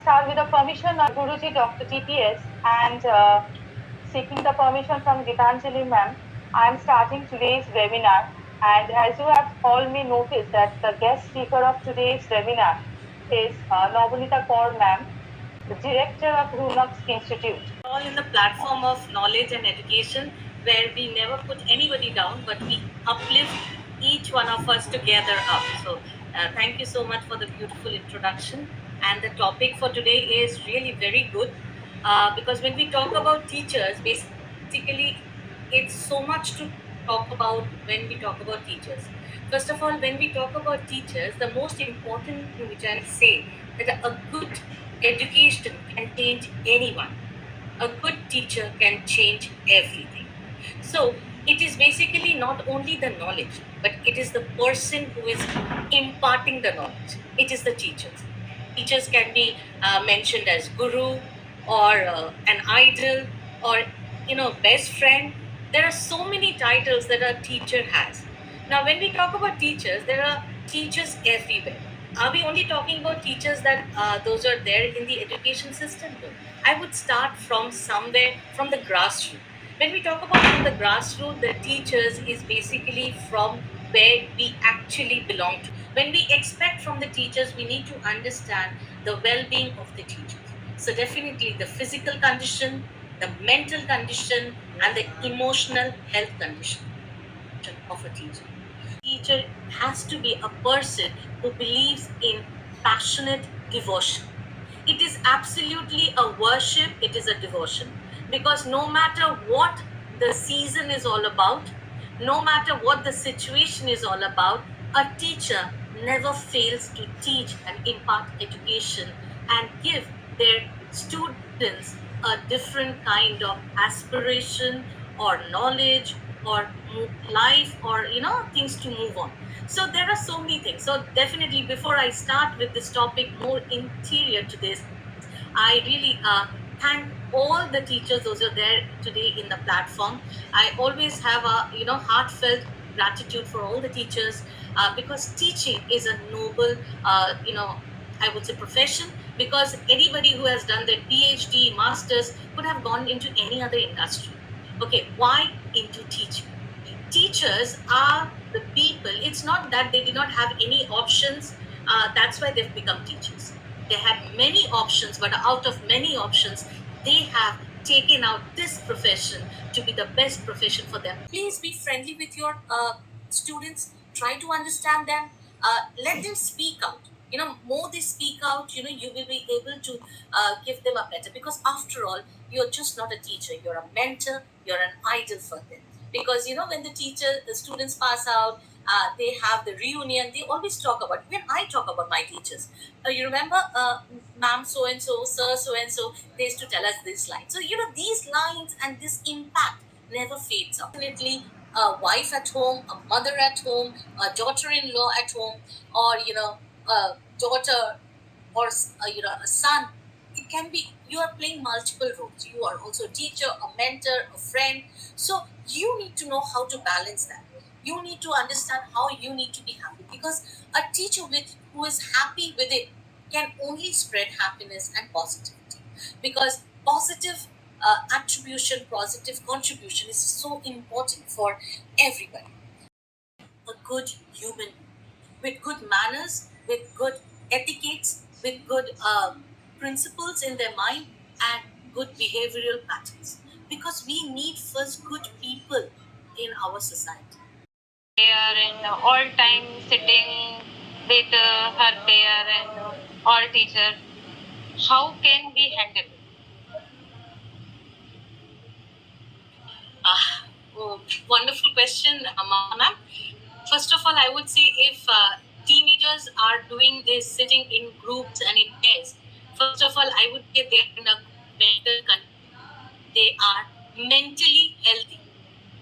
Start with the permission of Guruji Dr. TPS and seeking the permission from Gitanjali ma'am. I am starting today's webinar, and as you have all may notice that the guest speaker of today's webinar is Navanita Kaur ma'am, the director of Runux Institute. All in the platform of knowledge and education, where we never put anybody down, but we uplift each one of us together up. So, thank you so much for the beautiful introduction. And the topic for today is really very good because when we talk about teachers, basically, it's so much to talk about when we talk about teachers. First of all, when we talk about teachers, the most important thing which I say that a good education can change anyone. A good teacher can change everything. So it is basically not only the knowledge, but it is the person who is imparting the knowledge. It is the teachers. Teachers can be mentioned as guru or an idol or best friend. There are so many titles that a teacher has. Now, when we talk about teachers, there are teachers everywhere. Are we only talking about teachers that those are there in the education system? No. I would start from somewhere from the grassroots. When we talk about from the grassroots, the teachers is basically from where we actually belong to. When we expect from the teachers, we need to understand the well-being of the teachers. So definitely the physical condition, the mental condition, and the emotional health condition of a teacher. Teacher has to be a person who believes in passionate devotion. It is absolutely a worship, it is a devotion. Because no matter what the season is all about, no matter what the situation is all about, a teacher never fails to teach and impart education and give their students a different kind of aspiration or knowledge or life or things to move on. So there are so many things. So definitely before I start with this topic more interior to this, I really thank all the teachers those are there today in the platform. I always have a heartfelt gratitude for all the teachers because teaching is a noble I would say profession, because anybody who has done their PhD, masters could have gone into any other industry. Okay, why into teaching? Teachers are the people. It's not that they did not have any options. That's why they've become teachers. They had many options, but out of many options, they have taken out this profession to be the best profession for them. Please be friendly with your students. Try to understand them. Let them speak out. More they speak out, you will be able to give them a better. Because after all, you're just not a teacher. You're a mentor. You're an idol for them. Because when the students pass out, they have the reunion, they always talk about, when I talk about my teachers, you remember ma'am so and so, sir so and so, they used to tell us this line. So these lines and this impact never fades out. Definitely a wife at home, a mother at home, a daughter-in-law at home, or a daughter, or a son. It can be you are playing multiple roles. You are also a teacher, a mentor, a friend. So you need to know how to balance that. You need to understand how you need to be happy, because a teacher who is happy with it can only spread happiness and positivity, because positive attribution, positive contribution is so important for everybody. A good human with good manners, with good etiquettes, with good principles in their mind, and good behavioral patterns. Because we need first good people in our society. There and all time sitting with her there and all teacher. How can we handle it? Wonderful question, ma'am. First of all, I would say if teenagers are doing this sitting in groups and in pairs, first of all, I would say they are in a better condition. They are mentally healthy,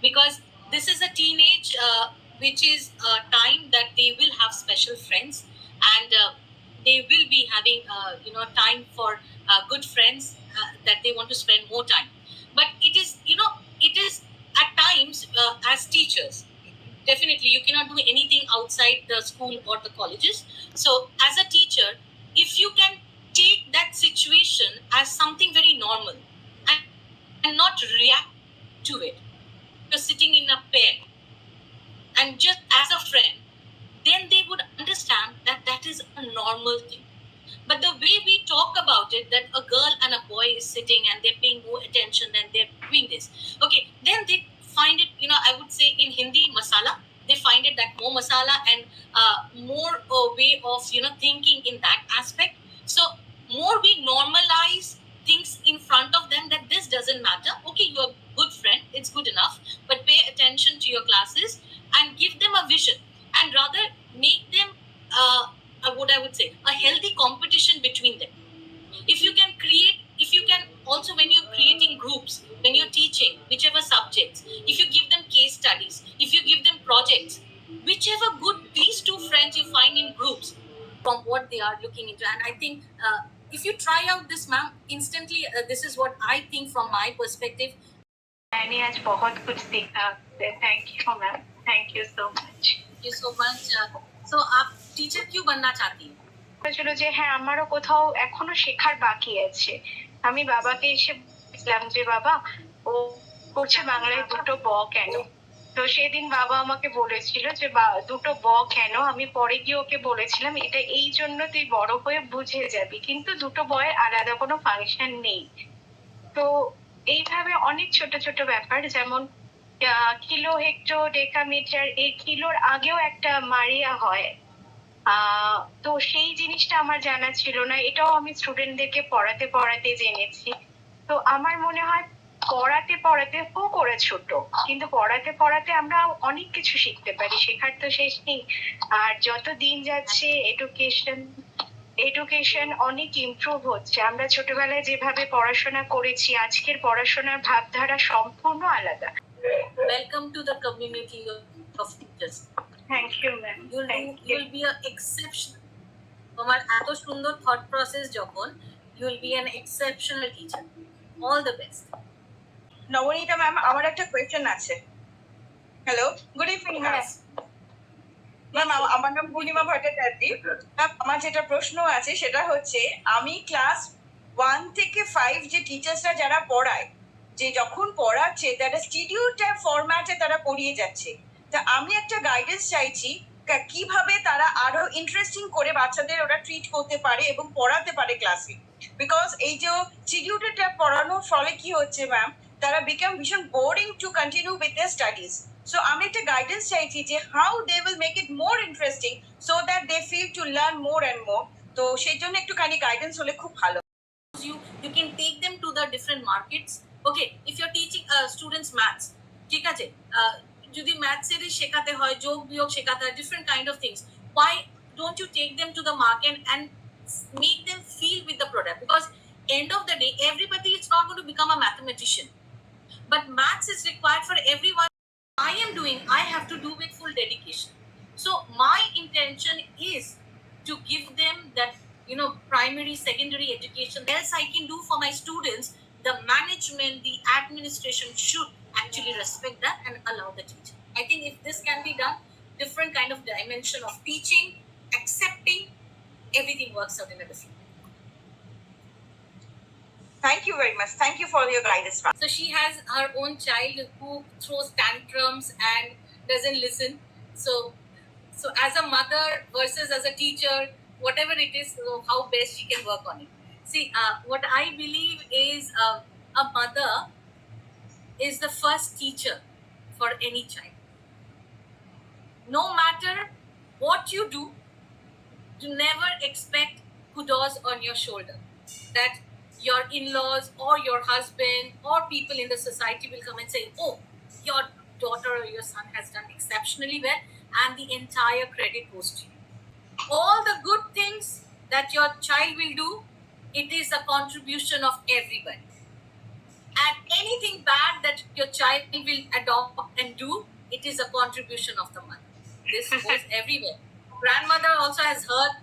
because this is a teenage, which is a time that they will have special friends, and they will be having time for good friends that they want to spend more time. But it is at times, as teachers, definitely you cannot do anything outside the school or the colleges. So as a teacher, if you can take that situation as something very normal and not react to it. You're sitting in a pair and just as a friend, then they would understand that that is a normal thing. But the way we talk about it, that a girl and a boy is sitting and they're paying more attention and they're doing this, okay, then they find it, I would say in Hindi, masala. They find it that more masala and more a way of, thinking in that aspect. So more we normalize things in front of them that this doesn't matter. Okay, you're a good friend, it's good enough, but pay attention to your classes and give them a vision and rather make them what I would say, a healthy competition between them. If you can also, when you're creating groups, when you're teaching, whichever subjects, if you give them case studies, if you give them projects, whichever good these two friends you find in groups from what they are looking into. And I think if you try out this, ma'am, instantly, this is what I think from my perspective. मैंने आज बहुत कुछ सीखा. Thank you, ma'am. Thank you so much. Thank you so much. So आप teacher क्यों बनना चाहती हैं? ছিল যে হ্যাঁ আমারও কোথাও এখনো শেখার বাকি আছে. আমি বাবাকে এসে বললাম যে বাবা ও করছে বাংলায় দুটো ব কেন? তো সেদিন বাবা আমাকে বলেছিল যে দুটো ব কেন? আমি পরে গিয়ে ওকে বলেছিলাম এটা এই জন্য তুই বড় হয়ে বুঝে যাবি, কিন্তু দুটো বয়ের আলাদা কোনো ফাংশন নেই. তো এইভাবে অনেক ছোট ছোট ব্যাপার, যেমন কিলো, হেক্টো, ডেকামিটার, এই কিলোর আগেও একটা মারিয়া হয়. তো সেই জিনিসটা আমার জানা ছিল না, এটাও আমি স্টুডেন্টদেরকে পড়াতে পড়াতে জেনেছি. তো আমার মনে হয় পড়াতে পড়াতে হোক ওরা ছোট, কিন্তু পড়াতে পড়াতে আমরা অনেক কিছু শিখতে পারি, শেখার তো শেষ নেই. আর যত দিন যাচ্ছে এডুকেশন অনেক ইমপ্রুভ হচ্ছে. আমরা ছোটবেলায় যেভাবে পড়াশোনা করেছি, আজকের পড়াশোনার ভাবধারা সম্পূর্ণ আলাদা. Welcome to the community of teachers. Thank you ma'am. You'll be an exception. তোমার এত সুন্দর থট প্রসেস যখন, you'll be an exceptional teacher. All the best. Nabanita ma'am, আমার একটা কোয়েশ্চেন আছে. Hello, good evening ma'am. Ma'am, আমার নাম পূর্ণিমা ভট্টাচার্য. ম্যাম, আমার যেটা প্রশ্ন আছে সেটা হচ্ছে, আমি ক্লাস 1 থেকে 5 যে টিচার্সরা যারা পড়ায়, যে যখন পড়াচ্ছে তারা স্টিডিওটাইপ ফরম্যাটে তারা পড়িয়ে যাচ্ছে. তা আমি একটা গাইডেন্স চাইছি কিভাবে তারা আরো ইন্টারেস্টিং করে বাচ্চাদের ওরা ট্রিট করতে পারে এবং পড়াতে পারে ক্লাসে. বিকজ এই যে স্টিডিওটাইপ পড়ানোর ফলে কি হচ্ছে ম্যাম, তারা বিকাম ভীষণ boring to continue with their studies. So আমি একটা গাইডেন্স চাইছি যে how they will make it more interesting so that they feel to learn more and more. তো সেই জন্য একটুখানি গাইডেন্স হলে খুব ভালো. You can take them to the different markets. Okay, if you're teaching students maths, ঠিক আছে, যদি ম্যাথস এর শেখাতে হয়, যোগ বিয়োগ শেখাতে হয়, different kind of things, why don't you take them to the market and make them feel with the product? Because end of the day, everybody is not going to become a mathematician, but maths is required for everyone. I am doing, I have to do with full dedication. So my intention is to give them that, primary, secondary education. Else I can do for my students, the management, the administration should actually respect that and allow the teacher. I think if this can be done, different kind of dimension of teaching, accepting, everything works out in a different way. Thank you very much. Thank you for your guidance. So she has her own child who throws tantrums and doesn't listen. So as a mother versus as a teacher, whatever it is, how best she can work on it. See, what I believe is a mother is the first teacher for any child. No matter what you do never expect kudos on your shoulder. That your in-laws or your husband or people in the society will come and say, oh, your daughter or your son has done exceptionally well, and the entire credit goes to you. All the good things that your child will do, it is a contribution of everybody. And anything bad that your child will adopt and do, it is a contribution of the mother. This goes everywhere. Grandmother also has heard,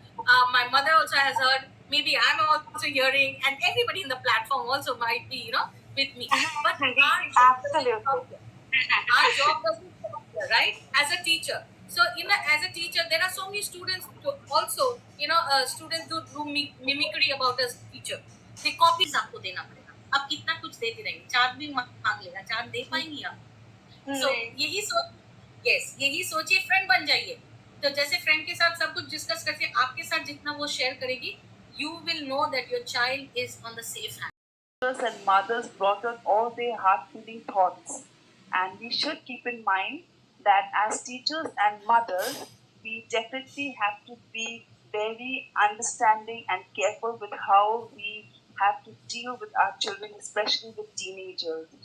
my mother also has heard, maybe I'm also hearing, and everybody in the platform also might be, with me. But absolutely, our job doesn't stop here, right? As a teacher, So as a teacher, there are so many students also, students do mimicry about a teacher. They copies आपको देना पड़ेगा. आप कितना कुछ देते रहेंगे, chart भी मांग लेगा, चार्ट दे पाएंगी आप? So यही सोच, yes, यही सोचिए, फ्रेंड बन जाइए. तो जैसे फ्रेंड के साथ सब कुछ डिस्कस करके आपके साथ जितना वो शेयर करेगी, you will know that your child is on the safe hand. Fathers and mothers brought out all their heart-feeling thoughts, and we should keep in mind that as teachers and mothers, we definitely have to be very understanding and careful with how we have to deal with our children, especially with teenagers.